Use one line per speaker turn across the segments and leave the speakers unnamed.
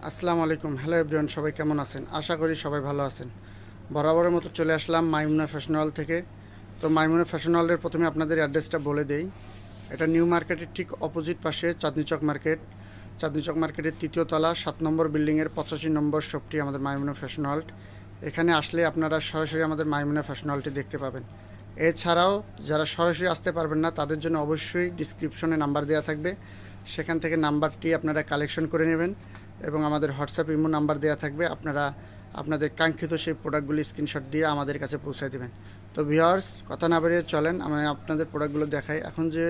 আসসালামু আলাইকুম। Hello everyone, সবাই কেমন আছেন? আশা করি সবাই ভালো আছেন। বরাবরের মতো চলে আসলাম মাইমুনা ফ্যাশন হল থেকে। তো মাইমুনা ফ্যাশন হলের প্রথমে আপনাদের অ্যাড্রেসটা বলে দেই। এটা নিউ মার্কেটের ঠিক অপোজিট পাশে চাঁদনি চক মার্কেট। চাঁদনি চক মার্কেটের ৩য় তলা ৭ নম্বর বিল্ডিংয়ের ৮৫ নম্বর শপটি আমাদের মাইমুনা ফ্যাশন হল। এখানে আসলে আপনারা সরাসরি আমাদের মাইমুনা ফ্যাশন হলটি দেখতে পাবেন। এছাড়াও যারা সরাসরি আসতে পারবেন না তাদের জন্য অবশ্যই ডিসক্রিপশনে নাম্বার দেওয়া থাকবে, সেখান থেকে নাম্বারটি আপনারা কালেকশন করে নেবেন এবং আমাদের হোয়াটসঅ্যাপ ইমো নাম্বার দেওয়া থাকবে। আপনারা আপনাদের কাঙ্ক্ষিত সেই প্রোডাক্টগুলি স্ক্রিনশট দিয়ে আমাদের কাছে পৌঁছে দেবেন। তো ভিউয়ার্স, কথা না বেরিয়ে চলেন আমি আপনাদের প্রোডাক্টগুলো দেখাই। এখন যে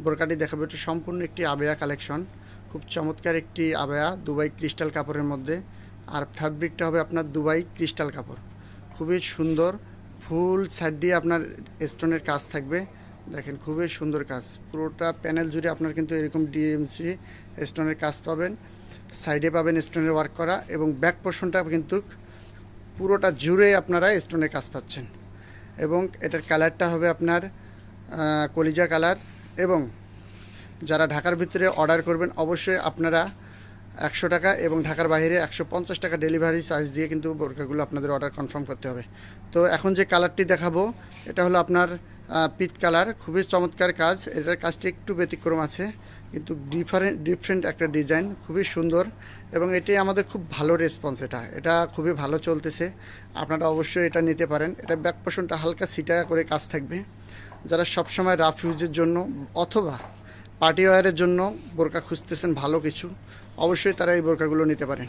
বোরকাটি দেখাবো এটি সম্পূর্ণ একটি আবেয়া কালেকশন। খুব চমৎকার একটি আবেয়া, দুবাই ক্রিস্টাল কাপড়ের মধ্যে। আর ফ্যাব্রিকটা হবে আপনার দুবাই ক্রিস্টাল কাপড়, খুবই সুন্দর। ফুল সাইড দিয়ে আপনার স্টোনের কাজ থাকবে। দেখেন খুবই সুন্দর কাজ, পুরোটা প্যানেল জুড়ে আপনার কিন্তু এরকম ডিএমসি স্টোনের কাজ পাবেন। সাইডে পাবেন স্টোনের ওয়ার্ক করা এবং ব্যাক পোর্শনটা কিন্তু পুরোটা জুড়ে আপনারা স্টোনের কাজ পাচ্ছেন। এবং এটার কালারটা হবে আপনার কলিজা কালার। এবং যারা ঢাকার ভিতরে অর্ডার করবেন অবশ্যই আপনারা 100 টাকা এবং ঢাকার বাইরে 150 টাকা ডেলিভারি চার্জ দিয়ে কিন্তু বোরকাগুলো আপনাদের অর্ডার কনফার্ম করতে হবে। তো এখন যে কালারটি দেখাবো এটা হলো আপনার পিচ কালার, খুবই চমৎকার কাজ। এটার কাজটি একটু ব্যতিক্রম আছে, কিন্তু ডিফারেন্ট একটা ডিজাইন, খুবই সুন্দর। এবং এটি আমাদের খুব ভালো রেসপন্স, এটা খুবই ভালো চলতেছে। আপনারা অবশ্যই এটা নিতে পারেন। এটা ব্যাক পোর্শনটা হালকা সিটা করে কাজ থাকবে। যারা সবসময় রাফ ইউজের জন্য অথবা পার্টি ওয়্যারের জন্য বোরকা খুঁজতেছেন ভালো কিছু, অবশ্যই তারা এই বোরকাগুলো নিতে পারেন।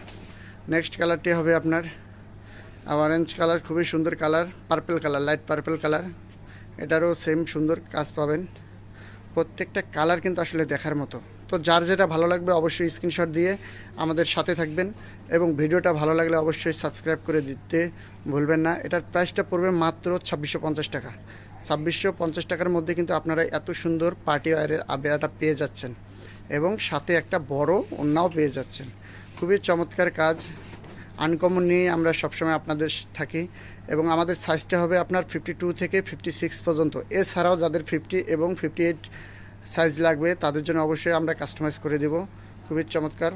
নেক্সট কালারটি হবে আপনার অরেঞ্জ কালার, খুবই সুন্দর colour, purple colour, light purple colour. এটারও সেম সুন্দর কাজ পাবেন। প্রত্যেকটা কালার কিন্তু আসলে দেখার মতো। তো যার যেটা ভালো লাগবে অবশ্যই স্ক্রিনশট দিয়ে আমাদের সাথে থাকবেন এবং ভিডিওটা ভালো লাগলে অবশ্যই সাবস্ক্রাইব করে দিতে ভুলবেন না। এটার প্রাইসটা পড়বে মাত্র ২৬৫০ টাকা। ২৬৫০ টাকার মধ্যে কিন্তু আপনারা এত সুন্দর পার্টি ওয়্যারের আবেয়াটা পেয়ে যাচ্ছেন এবং সাথে একটা বড় ওড়নাও পেয়ে যাচ্ছেন। খুবই চমৎকার কাজ, আনকমন নিয়ে আমরা সবসময় আপনাদের থাকি। এবং আমাদের সাইজটা হবে আপনার 52 থেকে 56 পর্যন্ত। এছাড়াও যাদের 50 এবং 58 সাইজ লাগবে তাদের জন্য অবশ্যই আমরা কাস্টমাইজ করে দেব। খুবই চমৎকার,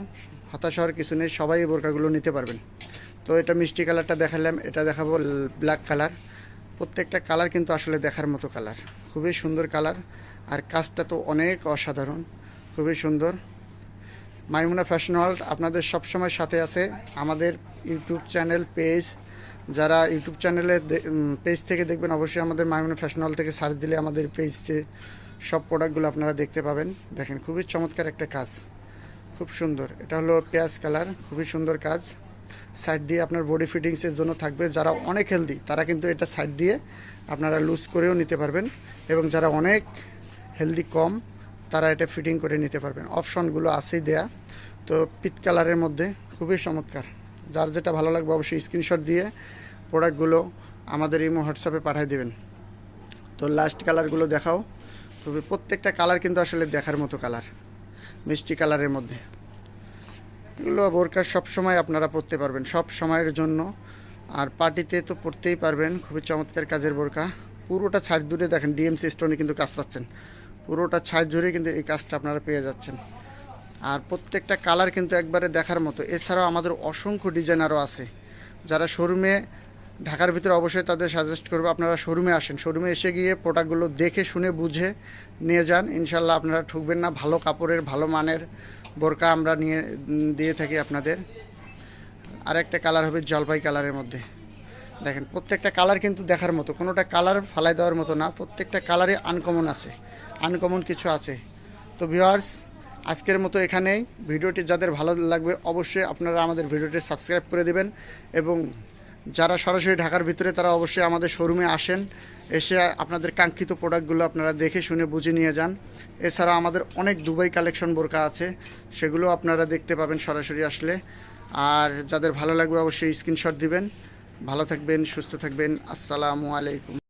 হতাশ হওয়ার কিছু নেই, সবাই এই বোরকাগুলো নিতে পারবেন। তো এটা মিষ্টি কালারটা দেখালাম, এটা দেখাবো ব্ল্যাক কালার। প্রত্যেকটা কালার কিন্তু আসলে দেখার মতো কালার, খুবই সুন্দর কালার। আর কাজটা তো অনেক অসাধারণ, খুবই সুন্দর। মাইমুনা ফ্যাশন হল আপনাদের সবসময় সাথে আছে। আমাদের ইউটিউব চ্যানেল পেজ, যারা ইউটিউব চ্যানেলে পেজ থেকে দেখবেন অবশ্যই আমাদের মাইমুনা ফ্যাশন হল থেকে সার্চ দিলে আমাদের পেজে সব প্রোডাক্টগুলো আপনারা দেখতে পাবেন। দেখেন খুবই চমৎকার একটা কাজ, খুব সুন্দর। এটা হলো পেঁয়াজ কালার, খুবই সুন্দর কাজ। সাইড দিয়ে আপনার বডি ফিটিংসের জন্য থাকবে। যারা অনেক হেলদি তারা কিন্তু এটা সাইড দিয়ে আপনারা লুজ করেও নিতে পারবেন এবং যারা অনেক হেলদি কম তারা এটা ফিটিং করে নিতে পারবেন। অপশনগুলো আছেই দেয়া। তো পিচ কালারের মধ্যে খুবই চমৎকার। যার যেটা ভালো লাগবে অবশ্যই স্ক্রিনশট দিয়ে প্রোডাক্টগুলো আমাদের ইমো হোয়াটসঅ্যাপে পাঠিয়ে দেবেন। তো লাস্ট কালারগুলো দেখাও। খুবই প্রত্যেকটা কালার কিন্তু আসলে দেখার মতো কালার, মিষ্টি কালারের মধ্যে। এগুলো বোরকা সবসময় আপনারা পরতে পারবেন, সব সময়ের জন্য। আর পার্টিতে তো পরতেই পারবেন। খুবই চমৎকার কাজের বোরকা, পুরোটা ছাদ জুড়ে দেখেন ডিএমসি স্টোনে কিন্তু কাজ পাচ্ছেন। পুরোটা ছাদ জুড়ে কিন্তু এই কাজটা আপনারা পেয়ে যাচ্ছেন। আর প্রত্যেকটা কালার কিন্তু একবারে দেখার মতো। এছাড়াও আমাদের অসংখ্য ডিজাইন আরও আছে। যারা শোরুমে ঢাকার ভিতরে অবশ্যই তাদের সাজেস্ট করবো আপনারা শোরুমে আসেন, শোরুমে এসে গিয়ে প্রোডাক্টগুলো দেখে শুনে বুঝে নিয়ে যান। ইনশাল্লাহ আপনারা ঠকবেন না। ভালো কাপড়ের ভালো মানের বোরকা আমরা দিয়ে থাকি আপনাদের। আরেকটা কালার হবে জলপাই কালারের মধ্যে। দেখেন প্রত্যেকটা কালার কিন্তু দেখার মতো, কোনোটা কালার ফালাই দেওয়ার মতো না। প্রত্যেকটা কালারে আনকমন আছে, আনকমন কিছু আছে। তো ভিউয়ার্স, আজকের মতো এখানেই। ভিডিওটি যাদের ভালো লাগবে অবশ্যই আপনারা আমাদের ভিডিওটি সাবস্ক্রাইব করে দেবেন এবং যারা সরাসরি ঢাকার ভিতরে তারা অবশ্যই আমাদের শোরুমে আসেন, এসে আপনাদের কাঙ্ক্ষিত প্রোডাক্টগুলো আপনারা দেখে শুনে বুঝে নিয়ে যান। এছাড়া আমাদের অনেক দুবাই কালেকশন বোরকা আছে, সেগুলো আপনারা দেখতে পাবেন সরাসরি আসলে। আর যাদের ভালো লাগবে অবশ্যই স্ক্রিনশট দিবেন। ভালো থাকবেন, সুস্থ থাকবেন। আসসালামু আলাইকুম।